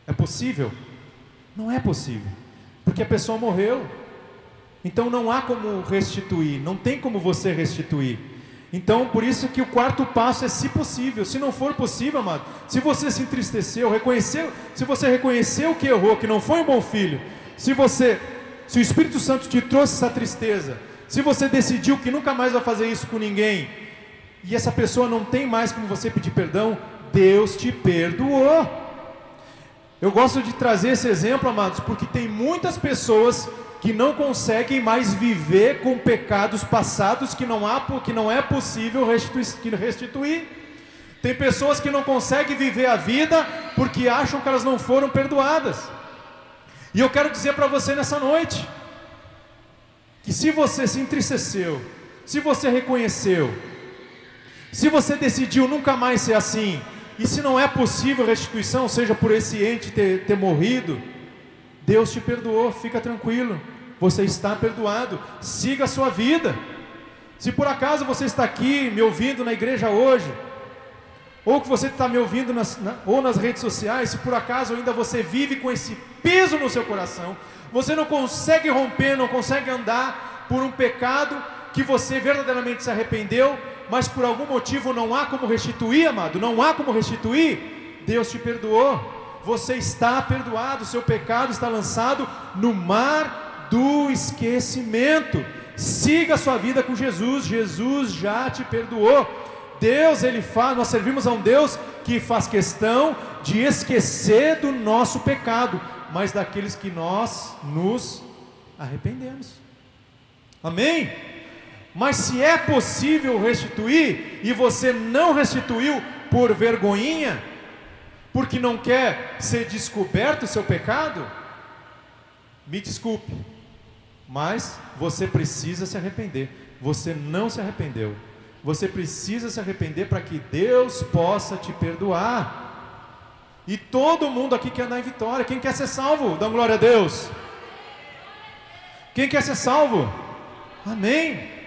É possível? Não é possível, porque a pessoa morreu. Então não há como restituir, não tem como você restituir. Então por isso que o quarto passo é se possível. Se não for possível, amado, se você se entristeceu, reconheceu, se você reconheceu que errou, que não foi um bom filho, se o Espírito Santo te trouxe essa tristeza, se você decidiu que nunca mais vai fazer isso com ninguém, e essa pessoa não tem mais como você pedir perdão, Deus te perdoou. Eu gosto de trazer esse exemplo, amados, porque tem muitas pessoas que não conseguem mais viver com pecados passados que não é possível restituir. Tem pessoas que não conseguem viver a vida porque acham que elas não foram perdoadas. E eu quero dizer para você nessa noite, que se você se entristeceu, se você reconheceu, se você decidiu nunca mais ser assim, e se não é possível restituição, seja por esse ente ter morrido, Deus te perdoou, fica tranquilo, você está perdoado, siga a sua vida. Se por acaso você está aqui me ouvindo na igreja hoje, ou que você está me ouvindo ou nas redes sociais, se por acaso ainda você vive com esse peso no seu coração, você não consegue romper, não consegue andar por um pecado que você verdadeiramente se arrependeu, mas por algum motivo não há como restituir, amado, não há como restituir, Deus te perdoou, você está perdoado, seu pecado está lançado no mar do esquecimento. Siga a sua vida com Jesus, Jesus já te perdoou. Deus, nós servimos a um Deus que faz questão de esquecer do nosso pecado, mas daqueles que nós nos arrependemos. Amém? Mas se é possível restituir, e você não restituiu por vergonhinha, porque não quer ser descoberto o seu pecado, me desculpe, mas você precisa se arrepender. Você não se arrependeu, você precisa se arrepender para que Deus possa te perdoar. E todo mundo aqui quer andar em vitória. Quem quer ser salvo? Dá glória a Deus. Quem quer ser salvo? Amém.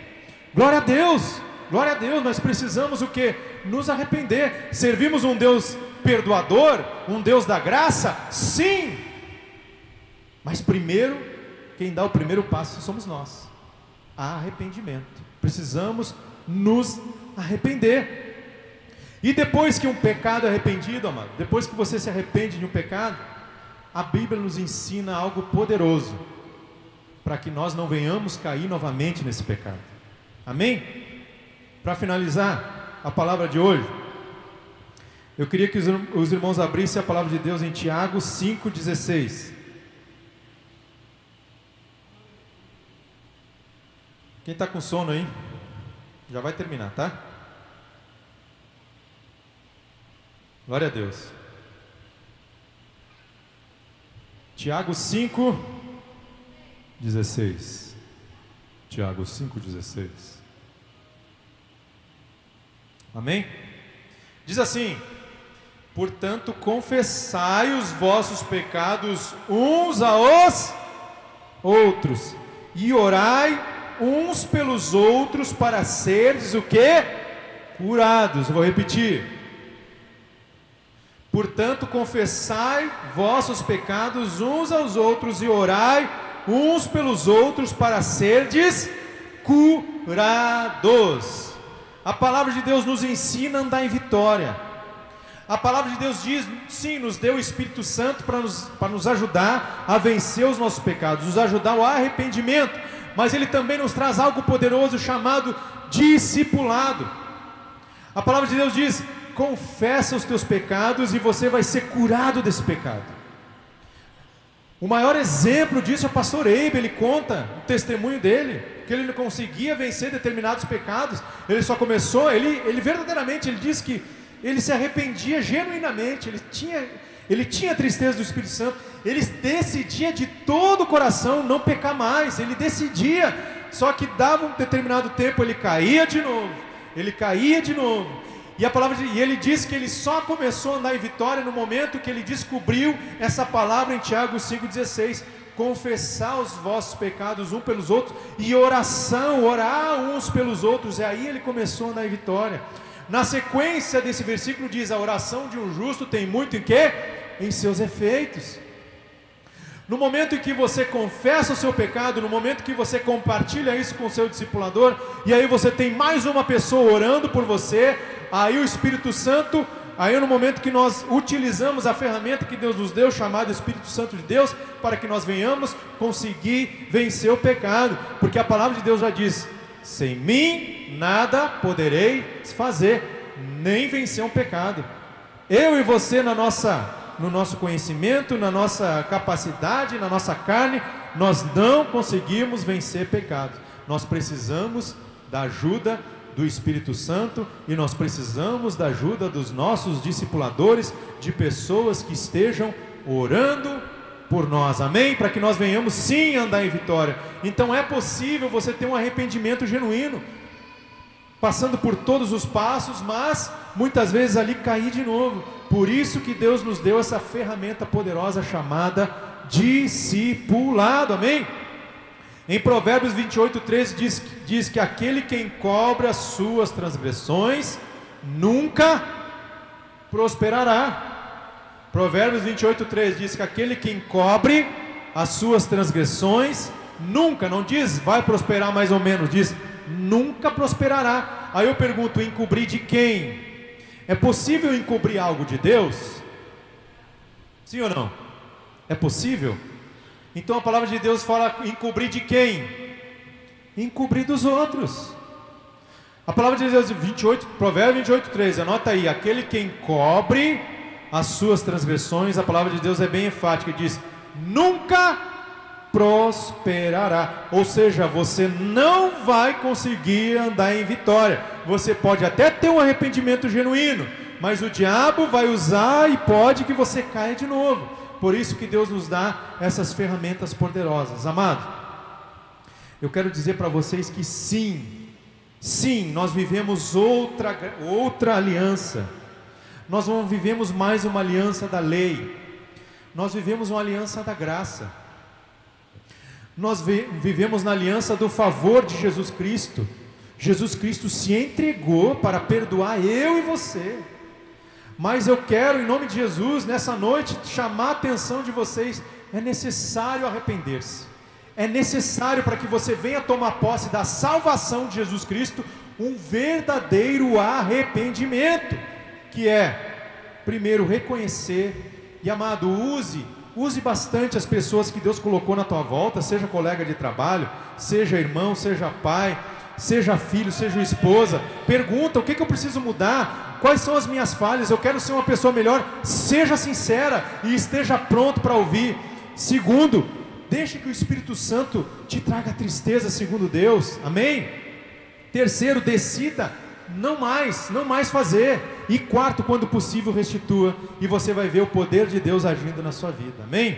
Glória a Deus, glória a Deus. Nós precisamos o quê? Nos arrepender. Servimos um Deus perdoador, um Deus da graça? Sim. Mas primeiro, quem dá o primeiro passo somos nós. Arrependimento. Precisamos nos arrepender. E depois que um pecado é arrependido, amado, depois que você se arrepende de um pecado, a Bíblia nos ensina algo poderoso, para que nós não venhamos cair novamente nesse pecado. Amém? Para finalizar a palavra de hoje, eu queria que os irmãos abrissem a palavra de Deus em Tiago 5,16. Quem está com sono aí? Já vai terminar, tá? Glória a Deus. Tiago 5,16. Tiago 5,16. Amém? Diz assim: portanto, confessai os vossos pecados uns aos outros, e orai uns pelos outros para serdes o quê? Curados. Eu vou repetir. Portanto, confessai vossos pecados uns aos outros e orai uns pelos outros para serdes curados. A palavra de Deus nos ensina a andar em vitória. A palavra de Deus diz, sim, nos deu o Espírito Santo para nos ajudar a vencer os nossos pecados, nos ajudar ao arrependimento, mas Ele também nos traz algo poderoso chamado discipulado. A palavra de Deus diz: confessa os teus pecados e você vai ser curado desse pecado. O maior exemplo disso é o pastor Eibe. Ele conta o testemunho dele, que ele não conseguia vencer determinados pecados. Ele só começou, ele verdadeiramente, ele diz que ele se arrependia genuinamente, ele tinha a tristeza do Espírito Santo, ele decidia de todo o coração não pecar mais, ele decidia, só que dava um determinado tempo, ele caía de novo, e ele diz que ele só começou a andar em vitória no momento que ele descobriu essa palavra em Tiago 5,16, confessar os vossos pecados uns pelos outros, e oração, orar uns pelos outros, e aí ele começou a andar em vitória. Na sequência desse versículo diz: a oração de um justo tem muito em quê? Em seus efeitos. No momento em que você confessa o seu pecado, no momento que você compartilha isso com o seu discipulador, e aí você tem mais uma pessoa orando por você, aí o Espírito Santo, aí no momento que nós utilizamos a ferramenta que Deus nos deu, chamada Espírito Santo de Deus, para que nós venhamos conseguir vencer o pecado, porque a palavra de Deus já diz: sem mim nada poderei fazer, nem vencer um pecado. Eu e você, no nosso conhecimento, na nossa capacidade, na nossa carne, nós não conseguimos vencer pecado. Nós precisamos da ajuda do Espírito Santo, e nós precisamos da ajuda dos nossos discipuladores, de pessoas que estejam orando por nós, amém? Para que nós venhamos sim andar em vitória. Então é possível você ter um arrependimento genuíno, passando por todos os passos, mas muitas vezes ali cair de novo. Por isso que Deus nos deu essa ferramenta poderosa chamada discipulado, amém? Em Provérbios 28:13 diz que aquele que encobre as suas transgressões nunca prosperará. Provérbios 28:13 diz que aquele que encobre as suas transgressões nunca, não diz vai prosperar mais ou menos, diz nunca prosperará. Aí eu pergunto, encobrir de quem? É possível encobrir algo de Deus? Sim ou não? É possível? Então a palavra de Deus fala encobrir de quem? Encobrir dos outros. A palavra de Deus, Provérbios 28:13, anota aí: aquele que encobre as suas transgressões, a palavra de Deus é bem enfática, diz nunca prosperará. Ou seja, você não vai conseguir andar em vitória. Você pode até ter um arrependimento genuíno, mas o diabo vai usar e pode que você caia de novo. Por isso que Deus nos dá essas ferramentas poderosas. Amado, eu quero dizer para vocês que sim, nós vivemos outra aliança. Nós não vivemos mais uma aliança da lei, nós vivemos uma aliança da graça. Nós vivemos na aliança do favor de Jesus Cristo. Jesus Cristo se entregou para perdoar eu e você. Mas eu quero, em nome de Jesus, nessa noite, chamar a atenção de vocês. É necessário arrepender-se. É necessário, para que você venha tomar posse da salvação de Jesus Cristo, um verdadeiro arrependimento, que é, primeiro, reconhecer. E amado, use bastante as pessoas que Deus colocou na tua volta, seja colega de trabalho, seja irmão, seja pai, seja filho, seja esposa. Pergunta: o que eu preciso mudar? Quais são as minhas falhas? Eu quero ser uma pessoa melhor. Seja sincera e esteja pronto para ouvir. Segundo, deixe que o Espírito Santo te traga tristeza segundo Deus, amém? Terceiro, decida não mais fazer. E quarto, quando possível, restitua, e você vai ver o poder de Deus agindo na sua vida, amém?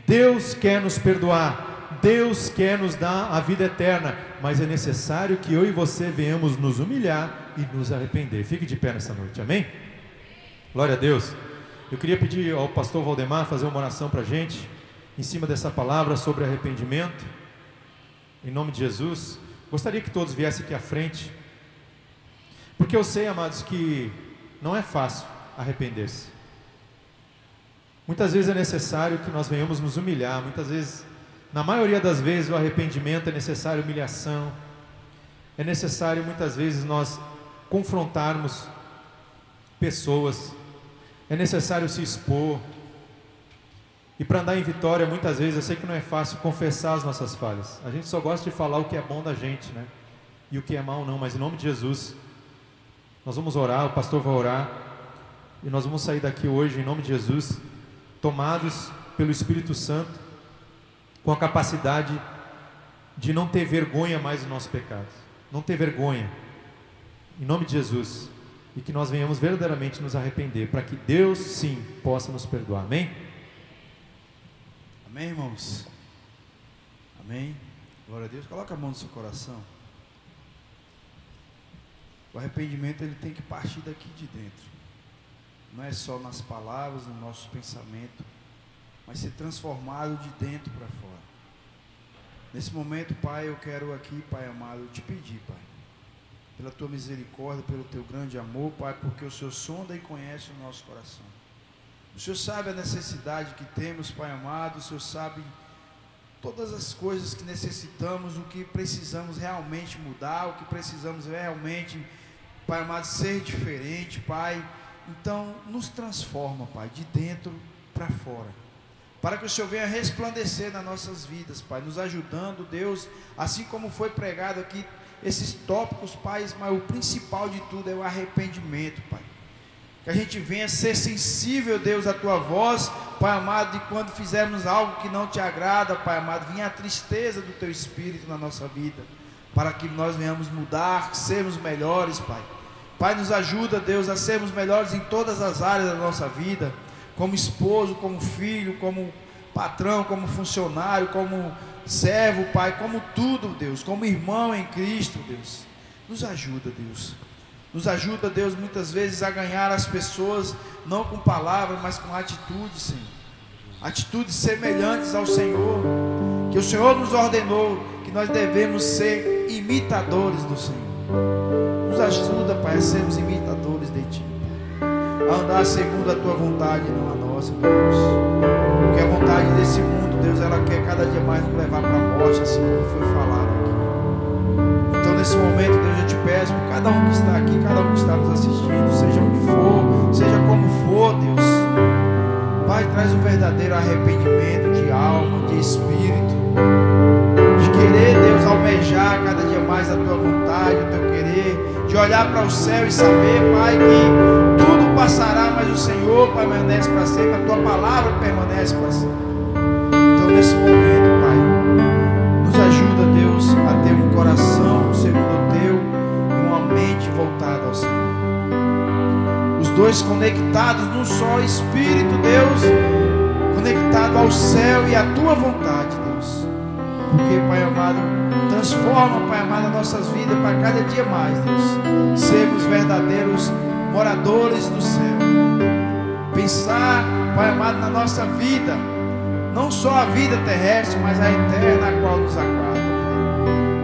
Deus quer nos perdoar, Deus quer nos dar a vida eterna, mas é necessário que eu e você venhamos nos humilhar e nos arrepender. Fique de pé nessa noite, amém? Glória a Deus. Eu queria pedir ao pastor Valdemar fazer uma oração para a gente, em cima dessa palavra sobre arrependimento, em nome de Jesus. Gostaria que todos viessem aqui à frente, porque eu sei, amados, que não é fácil arrepender-se. Muitas vezes é necessário que nós venhamos nos humilhar. Muitas vezes, na maioria das vezes, o arrependimento é necessário humilhação. É necessário muitas vezes nós confrontarmos pessoas. É necessário se expor. E para andar em vitória, muitas vezes, eu sei que não é fácil confessar as nossas falhas. A gente só gosta de falar o que é bom da gente, né? E o que é mal não, mas em nome de Jesus, nós vamos orar, o pastor vai orar, e nós vamos sair daqui hoje, em nome de Jesus, tomados pelo Espírito Santo, com a capacidade de não ter vergonha mais dos nossos pecados, não ter vergonha, em nome de Jesus, e que nós venhamos verdadeiramente nos arrepender, para que Deus sim possa nos perdoar, amém? Amém, irmãos? Amém? Glória a Deus. Coloca a mão no seu coração. O arrependimento, ele tem que partir daqui de dentro, não é só nas palavras, no nosso pensamento, mas ser transformado de dentro para fora. Nesse momento, Pai, eu quero aqui, Pai amado, te pedir, Pai, pela tua misericórdia, pelo teu grande amor, Pai, porque o Senhor sonda e conhece o nosso coração. O Senhor sabe a necessidade que temos, Pai amado, o Senhor sabe todas as coisas que necessitamos, o que precisamos realmente mudar, o que precisamos realmente, Pai amado, ser diferente, Pai. Então, nos transforma, Pai, de dentro para fora, para que o Senhor venha resplandecer nas nossas vidas, Pai, nos ajudando, Deus, assim como foi pregado aqui, esses tópicos, Pai, mas o principal de tudo é o arrependimento, Pai. Que a gente venha ser sensível, Deus, à Tua voz, Pai amado, de quando fizermos algo que não Te agrada, Pai amado, venha a tristeza do Teu Espírito na nossa vida, para que nós venhamos mudar, sermos melhores, Pai. Pai, nos ajuda, Deus, a sermos melhores em todas as áreas da nossa vida, como esposo, como filho, como patrão, como funcionário, como servo, Pai, como tudo, Deus, como irmão em Cristo, Deus. Nos ajuda, Deus. Nos ajuda, Deus, muitas vezes a ganhar as pessoas, não com palavras, mas com atitudes, Senhor. Atitudes semelhantes ao Senhor, que o Senhor nos ordenou, que nós devemos ser imitadores do Senhor. Nos ajuda, Pai, a sermos imitadores de Ti, Pai. A andar segundo a Tua vontade, não a nossa, Deus. Porque a vontade desse mundo, Deus, ela quer cada dia mais nos levar para a morte, assim como foi falado aqui. Então, nesse momento, Deus, eu te peço por cada um que está aqui, cada um que está nos assistindo, seja onde for, seja como for, Deus. Pai, traz um verdadeiro arrependimento de alma, de espírito, de querer, Deus, almejar cada dia mais a Tua vontade, o Teu querer, de olhar para o céu e saber, Pai, que tudo passará, mas o Senhor permanece para sempre, a Tua palavra permanece para sempre. Então, nesse momento, Pai, nos ajuda, Deus, a ter um coração segundo o Teu e uma mente voltada ao Senhor. Os dois conectados num só Espírito, Deus, conectado ao céu e à Tua vontade, Deus. Porque, Pai amado, transforma, Pai amado, as nossas vidas para cada dia mais, Deus, sermos verdadeiros moradores do céu. Pensar, Pai amado, na nossa vida, não só a vida terrestre, mas a eterna a qual nos aguarda, Pai.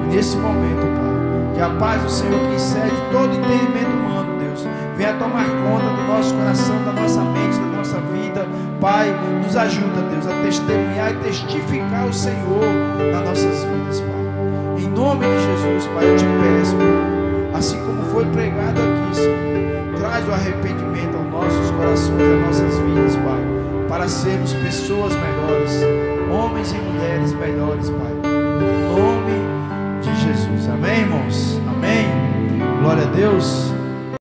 E nesse momento, Pai, que a paz do Senhor, que excede todo entendimento humano, Deus, venha tomar conta do nosso coração, da nossa mente, da nossa vida. Pai, nos ajuda, Deus, a testemunhar e testificar o Senhor nas nossas vidas, Pai. Em nome de Jesus, Pai, eu te peço, Pai, assim como foi pregado aqui, Senhor, traz o arrependimento aos nossos corações, às nossas vidas, Pai, para sermos pessoas melhores, homens e mulheres melhores, Pai. No nome de Jesus. Amém, irmãos? Amém. Glória a Deus.